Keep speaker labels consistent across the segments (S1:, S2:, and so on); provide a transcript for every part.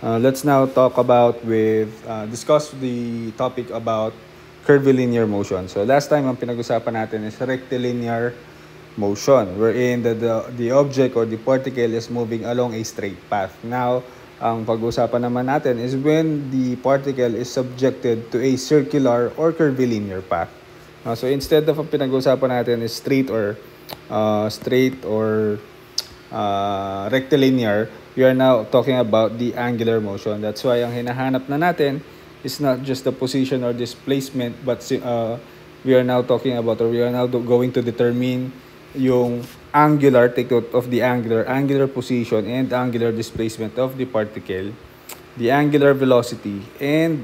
S1: Let's now talk about discuss the topic about curvilinear motion. So last time ang pinag-usapan natin is rectilinear motion, wherein the object or the particle is moving along a straight path. Now, ang pag-usapan naman natin is when the particle is subjected to a circular or curvilinear path. So instead of ang pinag-usapan natin is straight or rectilinear, we are now talking about the angular motion. That's why ang hinahanap na natin is not just the position or displacement, but we are now talking about, or we are now going to determine yung angular, take note of the angular position and angular displacement of the particle, the angular velocity, and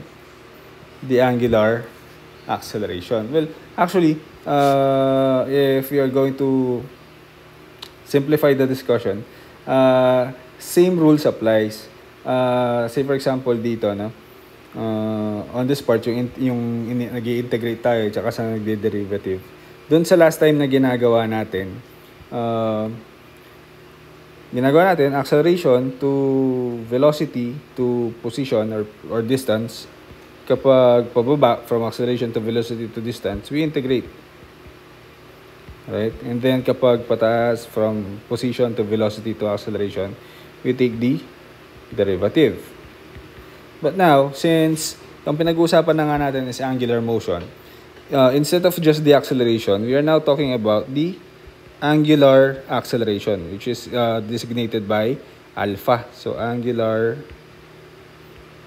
S1: the angular acceleration. Well, actually, if we are going to simplify the discussion, same rules applies. Say for example dito, no? On this part, yung nag-i-integrate tayo tsaka sa nagde-derivative. Doon sa last time na ginagawa natin acceleration to velocity to position or distance. Kapag pababa from acceleration to velocity to distance, we integrate. Right? And then kapag pataas from position to velocity to acceleration, we take the derivative. But now, since ang pinag-uusapan na nga natin is angular motion, instead of just the acceleration, we are now talking about the angular acceleration, which is designated by alpha. So, angular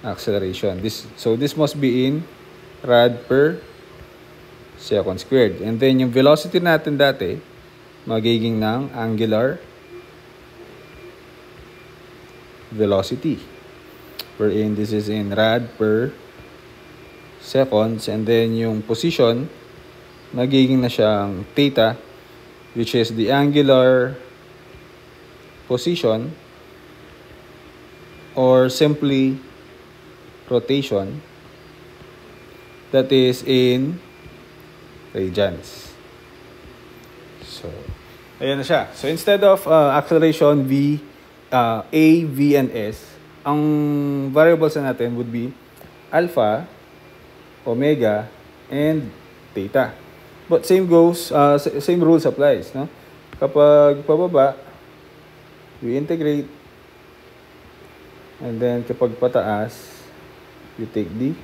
S1: acceleration. This must be in rad per second squared. And then, yung velocity natin dati, magiging ng angular velocity, wherein this is in rad per seconds, and then yung position magiging na siyang theta, which is the angular position or simply rotation, that is in radians. So ayan na siya. So instead of acceleration A, V, and S, ang variables na natin would be alpha, omega, and theta. But same rules applies, no? Kapag pababa, we integrate, and then kapag pataas, we take the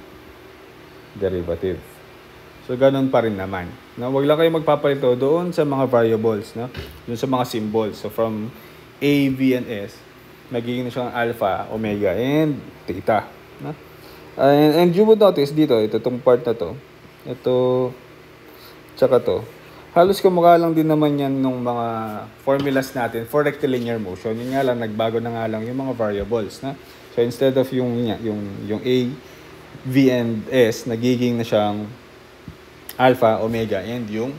S1: derivative. So ganun pa rin naman, no? Wag lang kayo magpapalito doon sa mga variables, no? Doon sa mga symbols. So from A, V, and S, magiging na siyang alpha, omega, and theta, no? And you would notice dito, itong part na to, ito, tsaka to, halos kamukha lang din naman yan nung mga formulas natin for rectilinear motion. Yun nga lang, nagbago na nga lang yung mga variables, na? So instead of yung A, V, and S, nagiging na siyang alpha, omega, and yung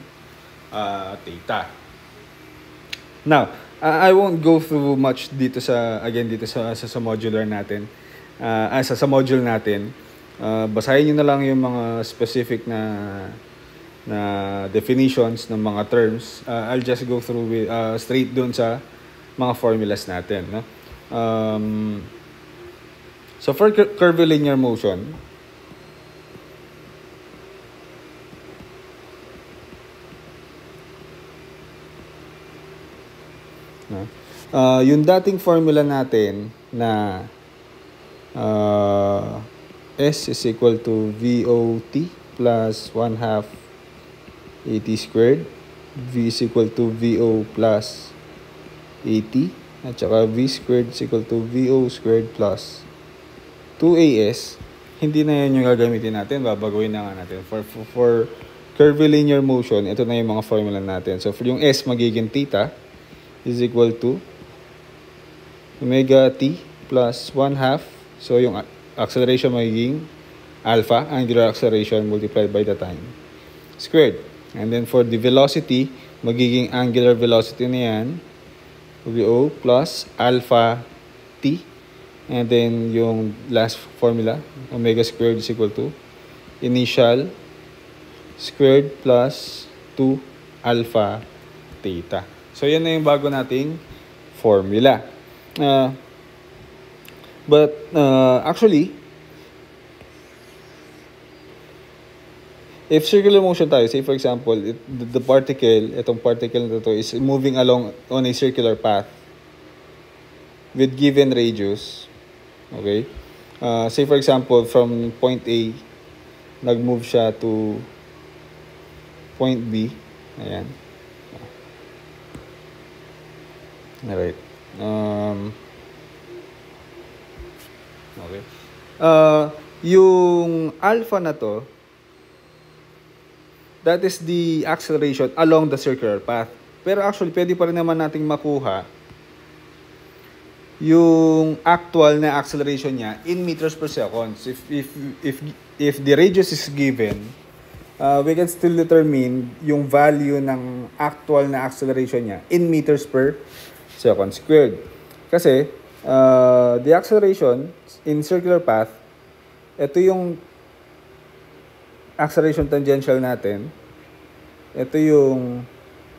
S1: theta. Now, I won't go through much dito sa modular natin. Sa module natin, basahin nyo na lang yung mga specific na definitions ng mga terms. I'll just go through straight doon sa mga formulas natin, no? So for curvilinear motion, no? Yung dating formula natin na S is equal to VOT plus 1/2 AT squared. V is equal to VO plus AT. At saka V squared is equal to VO squared plus 2AS. Hindi na yan yung gagamitin natin. Babaguhin na nga natin. For curvilinear motion, ito na yung mga formula natin. So, for yung S, magiging theta is equal to omega T plus 1/2. So, yung acceleration magiging alpha, angular acceleration multiplied by the time, squared. And then for the velocity, magiging angular velocity na yan, VO plus alpha T. And then yung last formula, omega squared is equal to initial squared plus 2 alpha theta. So, yan na yung bago nating formula. But actually, if circular motion tayo, say for example, the particle, itong particle na to is moving along on a circular path with given radius, okay? Say for example, from point A, nag-move siya to point B. Ayan. Alright. Okay. Yung alpha na to, that is the acceleration along the circular path. Pero actually, pwede pa rin naman nating makuha yung actual na acceleration niya in meters per second. If the radius is given, we can still determine yung value ng actual na acceleration niya in meters per second squared. Kasi the acceleration in circular path, ito yung acceleration tangential natin. Ito yung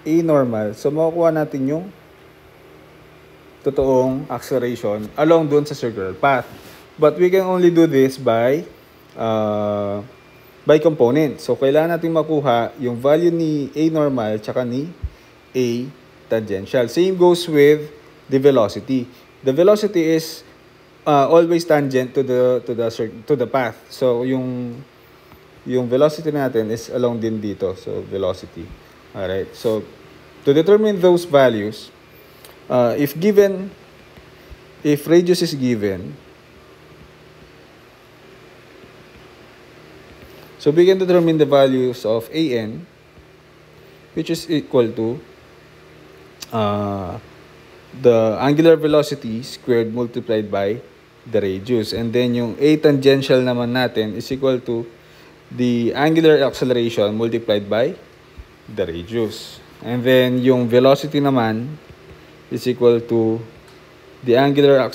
S1: A normal. So makukuha natin yung totoong acceleration along dun sa circular path. But we can only do this by component. So kailangan natin makuha yung value ni A normal tsaka ni A tangential. Same goes with the velocity. The velocity is always tangent to the path. So yung velocity natin is along din dito. So velocity. All right. So to determine those values, if radius is given, so we can determine the values of AN, which is equal to the angular velocity squared multiplied by the radius. And then yung A tangential naman natin is equal to the angular acceleration multiplied by the radius. And then yung velocity naman is equal to the angular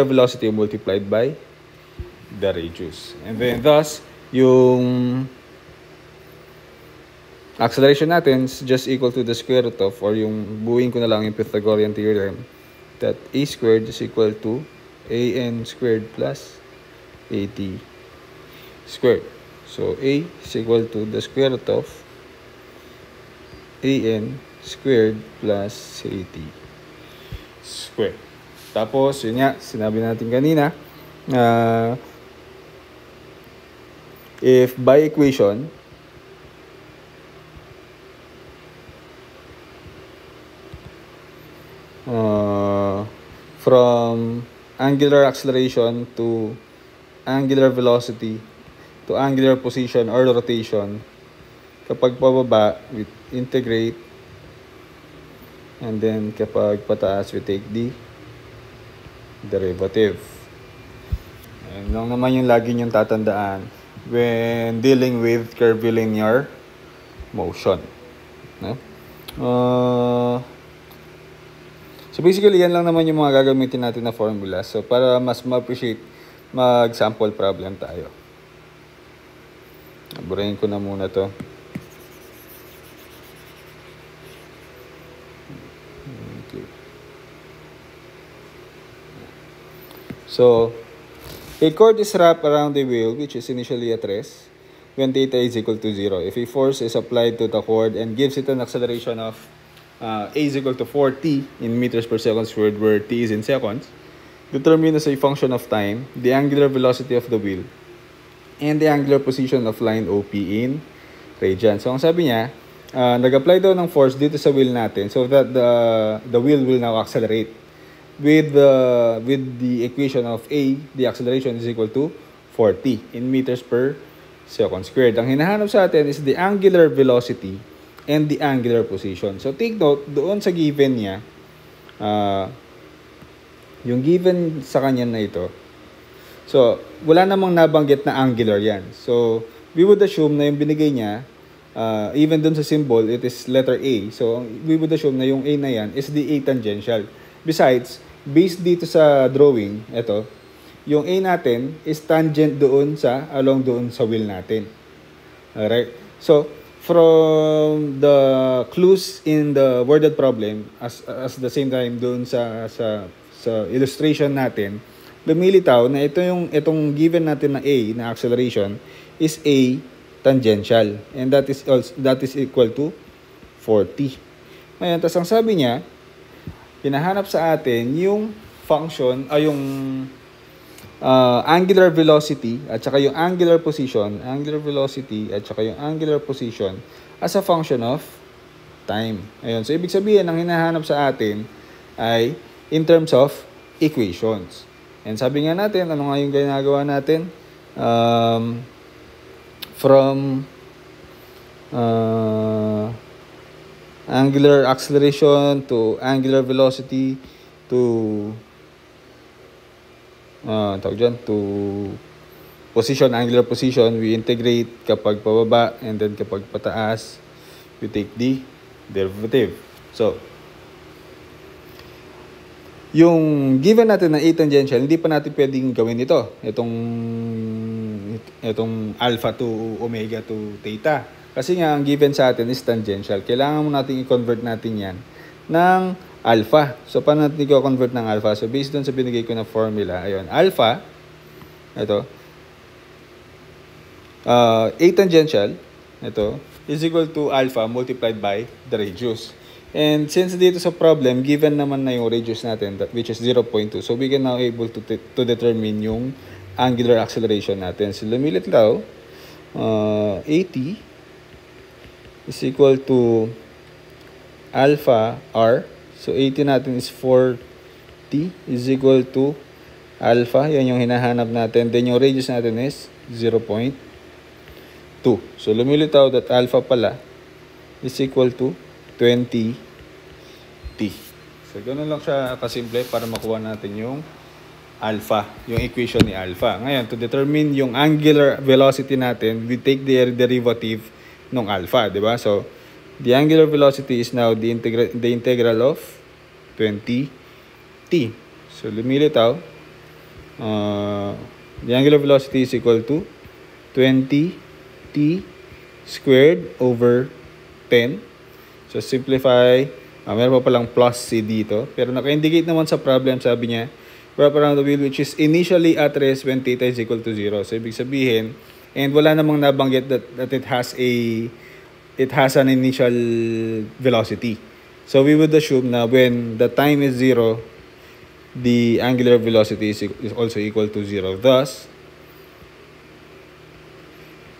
S1: velocity multiplied by the radius. And then thus, yung acceleration natin is just equal to the square root of, or yung buuin ko na lang yung Pythagorean theorem, that A squared is equal to AN squared plus AT squared. So A is equal to the square root of AN squared plus AT squared. Tapos, yun nga, sinabi natin kanina, if by equation, from angular acceleration to angular velocity to angular position or rotation, kapag pababa, we integrate, and then kapag pataas, we take the derivative. Ayun lang naman yung lagi niyong tatandaan when dealing with curvilinear motion. No? So basically, yan lang naman yung mga gagamitin natin na formula. So para mas ma-appreciate, mag-sample problem tayo. Burahin ko na muna to. Okay. So, a cord is wrapped around the wheel, which is initially at rest, when theta is equal to 0. If a force is applied to the cord and gives it an acceleration of A is equal to 4t in meters per second squared, where t is in seconds, determine as a function of time the angular velocity of the wheel and the angular position of line OP in radians. So, ang sabi niya, nag-apply daw ng force dito sa wheel natin so that the wheel will now accelerate. With the equation of A, the acceleration is equal to 4t in meters per second squared. Ang hinahanap sa atin is the angular velocity and the angular position. So take note, doon sa given niya, yung given sa kanya na ito, so wala namang nabanggit na angular yan. So we would assume na yung binigay niya, even doon sa symbol, it is letter A. So we would assume na yung A na yan is the A tangential. Besides, based dito sa drawing, ito, yung A natin is tangent doon along doon sa wheel natin. Alright? So, from the clues in the worded problem, as the same time doon sa illustration natin, lumilitaw na itong given natin na A na acceleration is A tangential, and that is equal to 40. Ngayon, tas ang sabi niya, pinahanap sa atin yung function ay yung angular velocity at saka yung angular position as a function of time. Ayun. So, ibig sabihin, ang hinahanap sa atin ay in terms of equations. And sabi nga natin, ano nga yung ginagawa natin? From angular acceleration to angular velocity to to position, angular position, we integrate kapag pababa, and then kapag pataas, we take the derivative. So, yung given natin na A tangential, hindi pa natin pwedeng gawin ito. Itong alpha to omega to theta. Kasi nga, ang given sa atin is tangential. Kailangan mo natin i-convert natin yan ng alpha. So, paano natin i-convert ng alpha? So, based doon sa binigay ko na formula, ayun, alpha, ito, A tangential, ito, is equal to alpha multiplied by the radius. And since dito sa problem, given naman na yung radius natin, which is 0.2, so we can now able to determine yung angular acceleration natin. So, lumilit daw, AT is equal to alpha R. So, AT natin is 4T is equal to alpha. Yan yung hinahanap natin. Then, yung radius natin is 0.2. So, lumilitaw that alpha pala is equal to 20T. So, ganun lang siya kasimple para makuha natin yung alpha, yung equation ni alpha. Ngayon, to determine yung angular velocity natin, we take the derivative ng alpha, di ba? So, the angular velocity is now the integral of 20T. So, lumilitaw, the angular velocity is equal to 20T squared over 10. So, simplify, meron pa palang plus C dito. Pero naka-indicate naman sa problem, sabi niya, wrap around the wheel which is initially at rest when theta is equal to 0. So, ibig sabihin, and wala namang nabanggit that it has an initial velocity. So, we would assume na when the time is 0, the angular velocity is also equal to 0. Thus,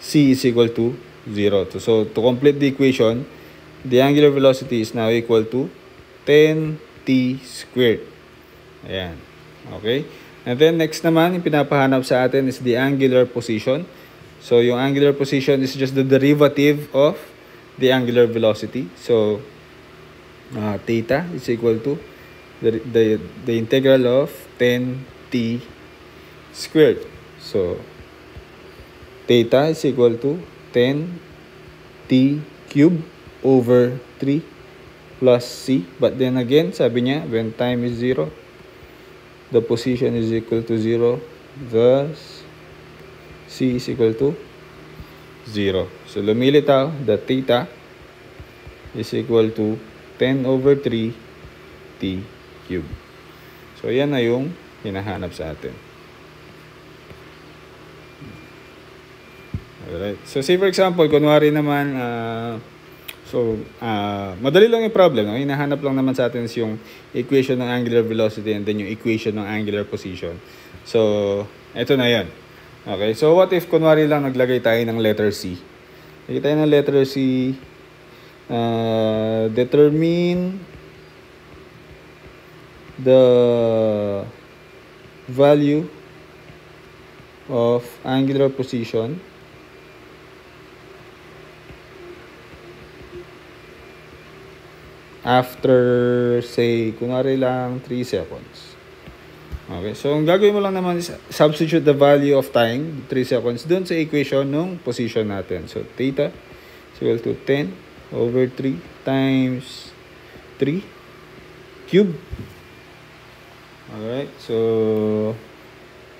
S1: C is equal to 0. So, to complete the equation, the angular velocity is now equal to 10T squared. Ayan. Okay? And then, next naman, yung pinapahanap sa atin is the angular position. So, yung angular position is just the derivative of the angular velocity. So, theta is equal to the integral of 10T squared. So, theta is equal to 10T cubed over 3 plus C. But then again, sabi niya, when time is 0, the position is equal to 0. Thus, C is equal to 0. So, lumilitaw that theta is equal to 10 over 3 T cubed. So, yan na yung hinahanap sa atin. Alright. So, say for example, kunwari naman, madali lang yung problem. No? Hinahanap lang naman sa atin is yung equation ng angular velocity and then yung equation ng angular position. So, eto na yan. Okay, so what if kunwari lang naglagay tayo ng letter C? Naglagay tayo ng letter C, determine the value of angular position after, say, kunwari lang 3 seconds. Okay, so ang gagawin mo lang naman is substitute the value of time, 3 seconds, dun sa equation ng position natin. So, theta is equal to 10 over 3 times 3 cube. Alright, so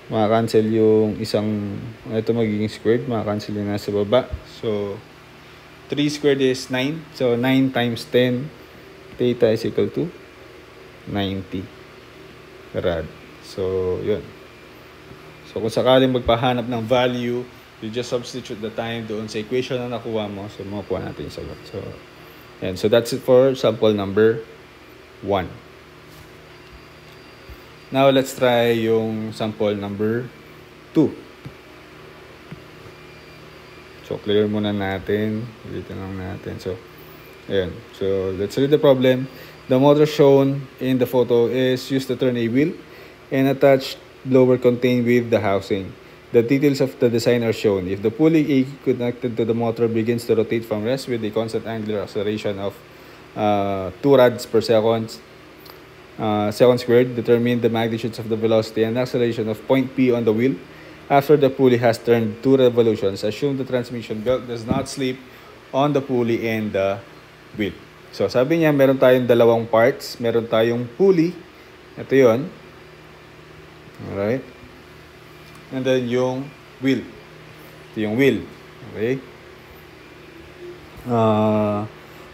S1: makakancel yung isang, ito magiging squared, makakancel yung nasa baba. So, 3 squared is 9. So, 9 times 10, theta is equal to 90 rad. So, yun. So kung sakaling magpahanap ng value, you just substitute the time doon sa equation na nakuha mo. So makuha natin yung sagot. So, and so that's it for sample number 1. Now let's try yung sample number 2. So clear muna natin. Ulitin lang natin. So, ayan. So let's read the problem. The motor shown in the photo is used to turn a wheel and attach blower contained with the housing. The details of the design are shown. If the pulley A connected to the motor begins to rotate from rest with a constant angular acceleration of 2 rads per second squared, determine the magnitudes of the velocity and acceleration of point P on the wheel after the pulley has turned 2 revolutions. Assume the transmission belt does not slip on the pulley and the wheel. So sabi niya, meron tayong dalawang parts. Meron tayong pulley. Ito yun. Alright. And then yung wheel. Ito yung wheel. Okay.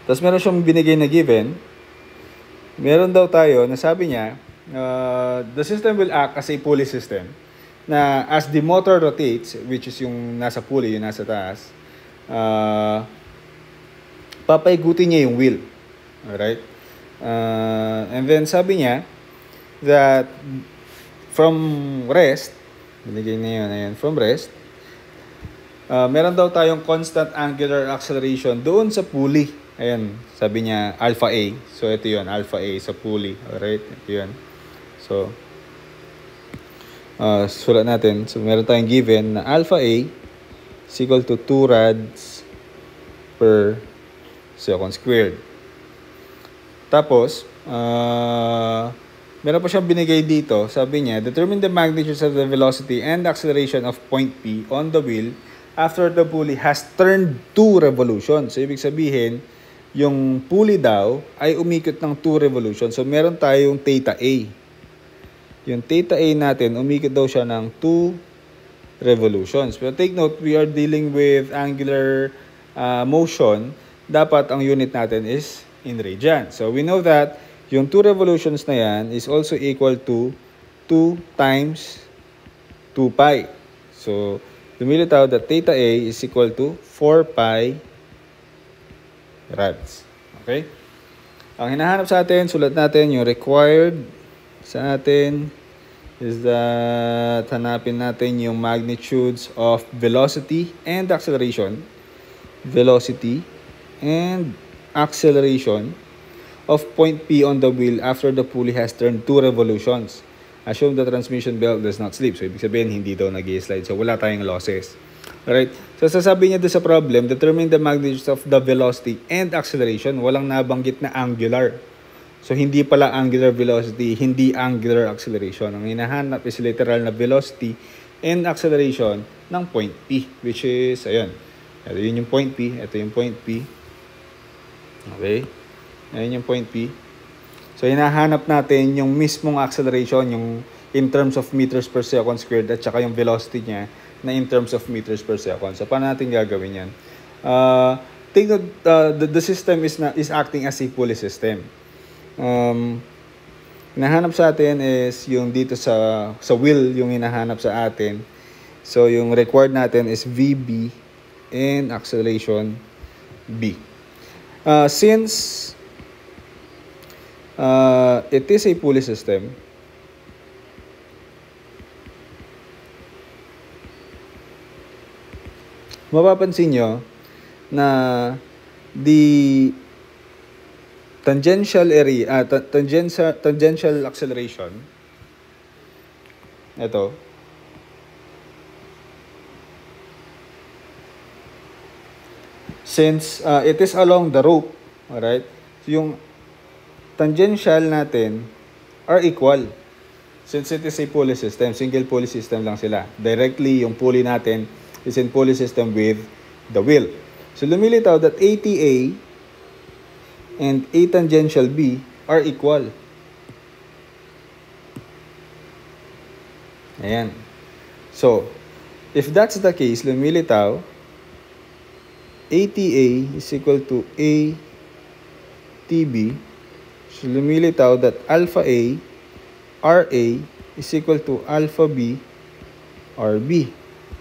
S1: Tapos meron siyang binigay na given. Meron daw tayo na sabi niya, the system will act as a pulley system. Na as the motor rotates, which is yung nasa pulley, yung nasa taas, papaigutin niya yung wheel. Alright? And then sabi niya that from rest, binigay na yun, from rest, meron daw tayong constant angular acceleration doon sa pulley. Ayan, sabi niya alpha A. So ito yun, alpha A sa pulley. Alright? Ito yun. So, sulat natin. So meron tayong given na alpha A is equal to 2 rads per second squared. Tapos, meron pa siyang binigay dito. Sabi niya, determine the magnitudes of the velocity and acceleration of point P on the wheel after the pulley has turned 2 revolutions. So, ibig sabihin, yung pulley daw ay umikot ng 2 revolutions. So, meron tayong theta A. Yung theta A natin, umikot daw siya ng 2 revolutions. Pero take note, we are dealing with angular motion. Dapat ang unit natin is in radian. So, we know that yung 2 revolutions na yan is also equal to 2 times 2 pi. So, lumilitaw that theta A is equal to 4 pi rads. Okay? Ang hinahanap sa atin, sulat natin yung required sa atin is that hanapin natin yung magnitudes of velocity and acceleration. Velocity and acceleration of point P on the wheel after the pulley has turned 2 revolutions. Assume the transmission belt does not slip. So, ibig sabihin, hindi daw nag-i-slide. So, wala tayong losses. Alright? So, sasabi niya doon sa problem, determine the magnitudes of the velocity and acceleration. Walang nabanggit na angular. So, hindi pala angular velocity, hindi angular acceleration. Ang hinahanap is literal na velocity and acceleration ng point P, which is, ayun. Ito yun yung point P. Ito yung point P. Okay? Ayun yung point P. So, hinahanap natin yung mismong acceleration, yung in terms of meters per second squared, at saka yung velocity niya na in terms of meters per second. So, paano natin gagawin yan? Think that the system is acting as a pulley system. Hinahanap sa atin is yung dito sa wheel, yung hinahanap sa atin. So, yung required natin is VB and acceleration B. Since it is a pulley system, mapapansin nyo na the tangential area, tangential acceleration, ito, since it is along the rope, alright, yung tangential natin are equal. Since it is a pulley system, single pulley system lang sila. Directly, yung pulley natin is in pulley system with the wheel. So, lumilitaw that ATA and A tangential B are equal. Ayan. So, if that's the case, lumilitaw ATA is equal to ATB. So, lumilitaw that alpha A, RA is equal to alpha B RB.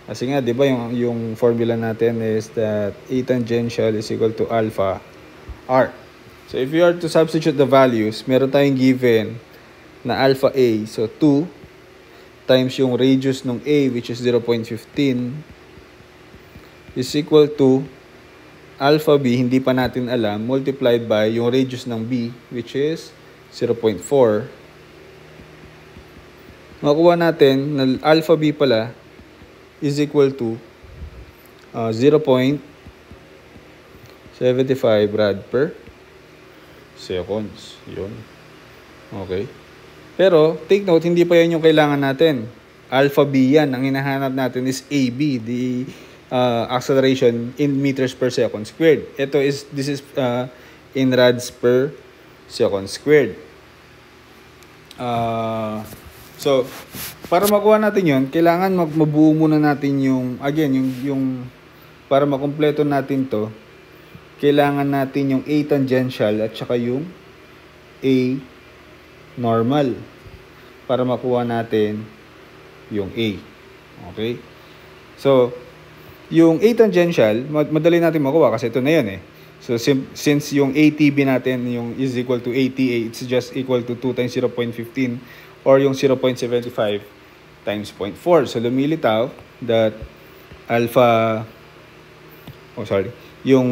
S1: Kasi nga, di ba, yung formula natin is that A tangential is equal to alpha R. So, if you are to substitute the values, meron tayong given na alpha A. So, 2 times yung radius ng A, which is 0.15, is equal to alpha B, hindi pa natin alam, multiplied by yung radius ng B, which is 0.4. Makuha natin na alpha B pala is equal to 0.75 rad per seconds. Yun. Okay. Pero, take note, hindi pa yan yung kailangan natin. Alpha B yan. Ang hinahanap natin is AB, the acceleration in meters per second squared. This is in rads per second squared. So, para makuha natin yun, kailangan mabuo muna natin yung para makumpleto natin to, kailangan natin yung A tangential at saka yung A normal para makuha natin yung A. Okay? So, yung A tangential, madali natin makuha kasi ito na yun eh. So, since yung ATB natin yung is equal to ATA, it's just equal to 2 times 0.15 or yung 0.75 times 0.4. So, lumilitaw that yung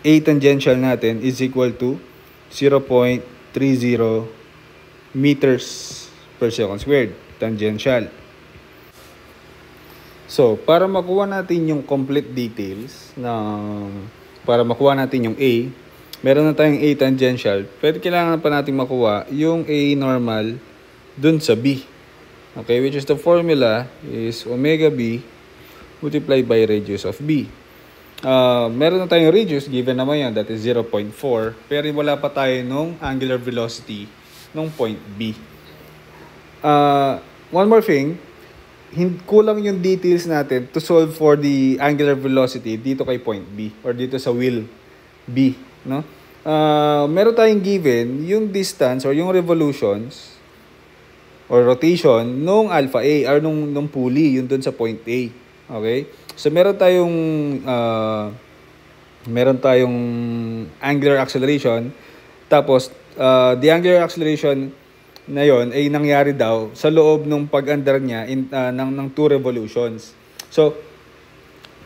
S1: A tangential natin is equal to 0.30 meters per second squared, tangential. So, para makuha natin yung complete details para makuha natin yung A, meron na tayong A tangential, pero kailangan pa natin makuha yung A normal dun sa B. Okay, which is the formula is omega B multiplied by radius of B. Meron na tayong radius, given naman yan, that is 0.4, pero wala pa tayo nung angular velocity nung point B. One more thing, kulang yung details natin to solve for the angular velocity dito kay point B or dito sa wheel B, no? Meron tayong given yung distance or yung revolutions or rotation nung alpha A or nung pulley, yun dun sa point A. Okay? So meron tayong angular acceleration, tapos the angular acceleration na yon ay nangyari daw sa loob ng pag-andar niya ng 2 revolutions. So,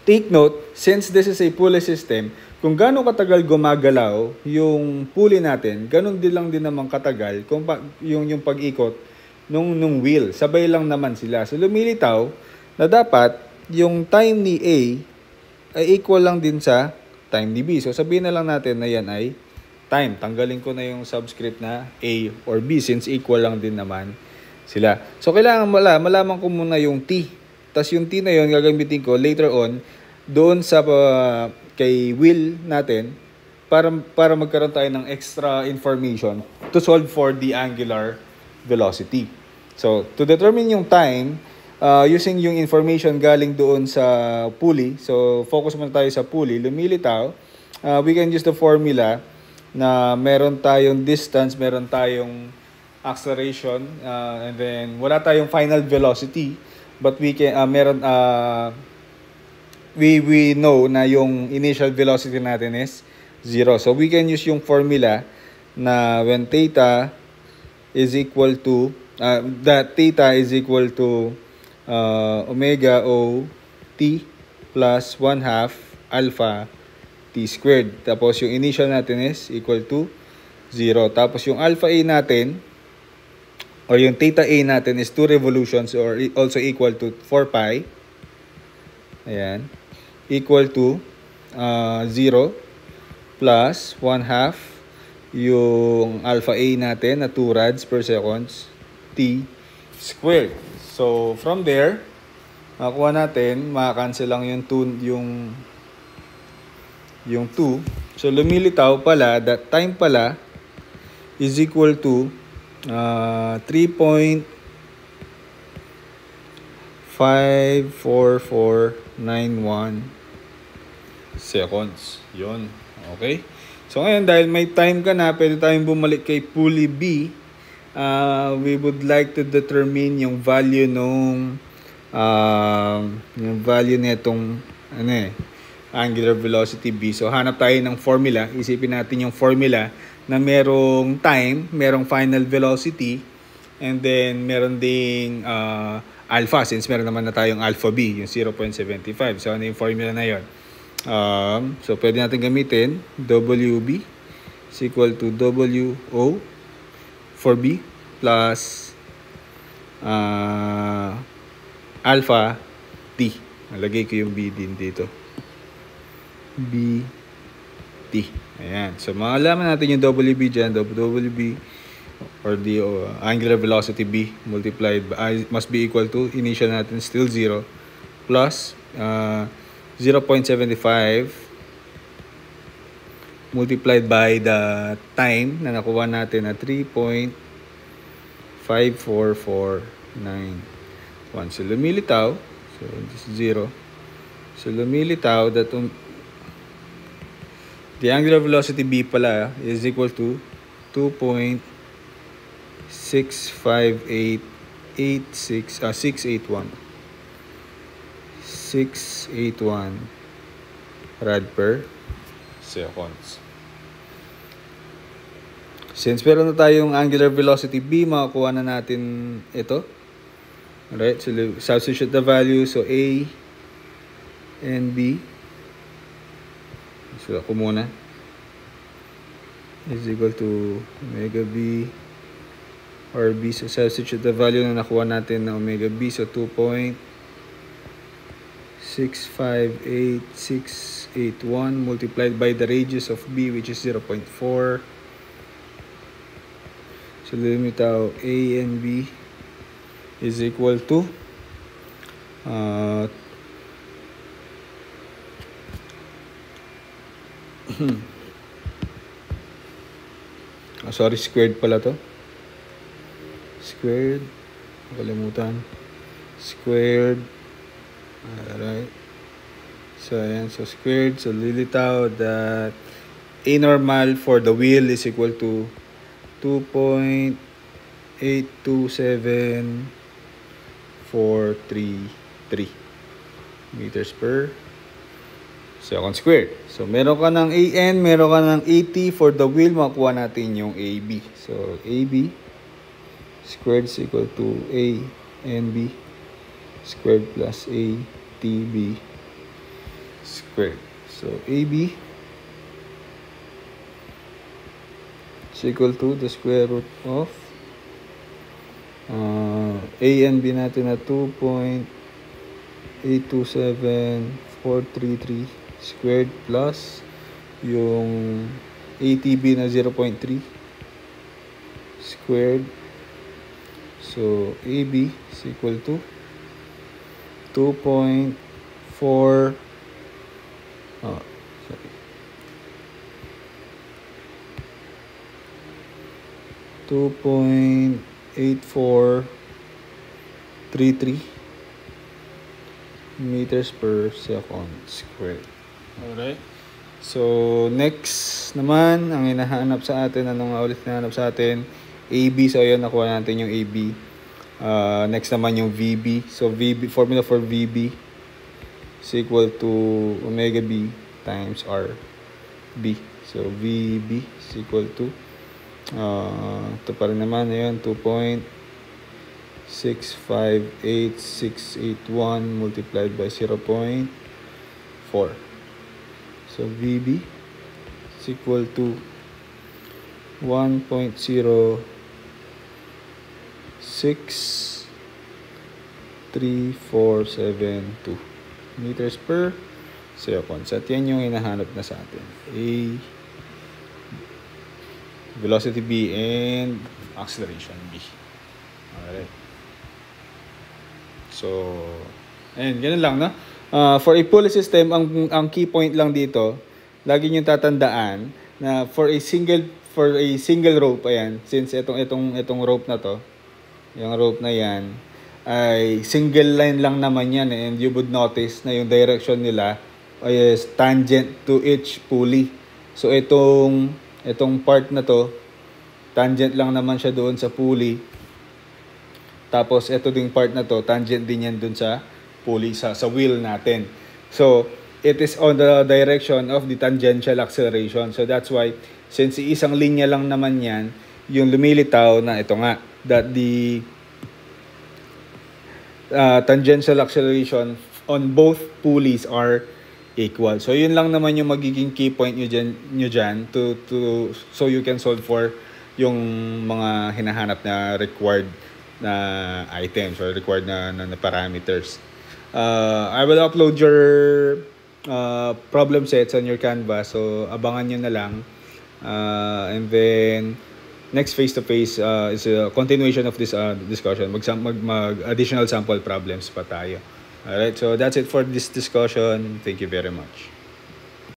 S1: take note, since this is a pulley system, kung gaano katagal gumagalaw yung pulley natin, ganun din lang din naman katagal kung yung pag-ikot nung wheel. Sabay lang naman sila. So, lumilitaw na dapat yung time ni A ay equal lang din sa time ni B. So, sabihin na lang natin na yan ay time. Tanggalin ko na yung subscript na A or B since equal lang din naman sila. So, kailangan malaman ko muna yung T. Tapos yung T na yun, gagamitin ko later on doon sa kay wheel natin para magkaroon tayo ng extra information to solve for the angular velocity. So, to determine yung time, using yung information galing doon sa pulley, so focus muna tayo sa pulley, lumilitaw, we can use the formula na meron tayong distance, meron tayong acceleration, and then wala tayong final velocity, but we know na yung initial velocity natin is 0. So we can use yung formula na when theta is equal to omega O t plus 1/2 alpha t squared. Tapos yung initial natin is equal to 0. Tapos yung alpha A natin or yung theta A natin is 2 revolutions or also equal to 4 pi. Ayan. Equal to 0 plus 1/2 yung alpha A natin na 2 rads per seconds t squared. So from there, makuha natin, makacancel lang yung 2. So, lumilitaw pala that time pala is equal to 3.54491 seconds. Yun. Okay? So, ngayon, dahil may time ka na, pwede tayong bumalik kay pulley B. We would like to determine yung value nung yung value nitong angular velocity b. So hanap tayo ng formula. Isipin natin yung formula na merong time, merong final velocity, and then meron ding alpha, since meron naman na tayong alpha b, yung 0.75. So ano yung formula na yon? So pwede natin gamitin WB is equal to WO for B plus alpha T. Nalagay ko yung B din dito. B T. Ayan. So makalaman natin yung WB dyan. WB or the angular velocity B multiplied by must be equal to, initial natin still 0, plus 0.75 multiplied by the time na nakuha natin na 3.54491. So lumilitaw, so this is 0. So lumilitaw that the angular velocity B pala is equal to 681 rad per seconds. Since meron na tayong angular velocity B, makakuha na natin ito. Alright, so substitute the value. So A and B. So ako muna. Is equal to omega B or B. So substitute the value na nakuha natin na omega B. So 2.658681 multiplied by the radius of B, which is 0.4. So lumitaw A and B is equal to sorry, squared pala to. Squared. Nakalimutan. Squared. Alright. So ayan. So squared. So lilitaw that A normal for the wheel is equal to 2.827433 meters per second squared. So meron ka ng AN, meron ka ng AT for the wheel, makuha natin yung AB. So AB squared is equal to A and B squared plus ATB squared. So AB is equal to the square root of A and B natin na 2.827433 squared plus yung ATB na 0.3 squared. So AB is equal to 2.4 2.8433 meters per second squared. Alright. So next naman, ang hinahanap sa atin, anong ulit hinahanap sa atin? AB. So ayun, nakuha natin yung AB. Next naman yung VB. So VB, formula for VB is equal to omega B times RB. So VB is equal to ito pa rin naman, ayan, 2.658681 multiplied by 0.4. So VB is equal to 1.063472 meters per second. At yan yung hinahanap na sa atin. Velocity B and acceleration B. Alright. So, ayun, ganun lang, no? For a pulley system, ang key point lang dito, lagi nyo tatandaan na for a single rope, ayan, since itong rope na to, yung rope na yan, ay single line lang naman yan, and you would notice na yung direction nila is tangent to each pulley. So, itong part na to, tangent lang naman siya doon sa pulley. Tapos ito ding part na to, tangent din yan dun sa pulley, sa wheel natin. So, it is on the direction of the tangential acceleration. So that's why, since isang linya lang naman yan, yung lumilitaw na ito nga, that the tangential acceleration on both pulleys are equal. So yun lang naman yung magiging key point nyo dyan so you can solve for yung mga hinahanap na required na items or required na parameters. I will upload your problem sets on your Canvas, so abangan nyo na lang. And then next face-to-face is a continuation of this discussion. Mag additional sample problems pa tayo. Alright, so that's it for this discussion. Thank you very much.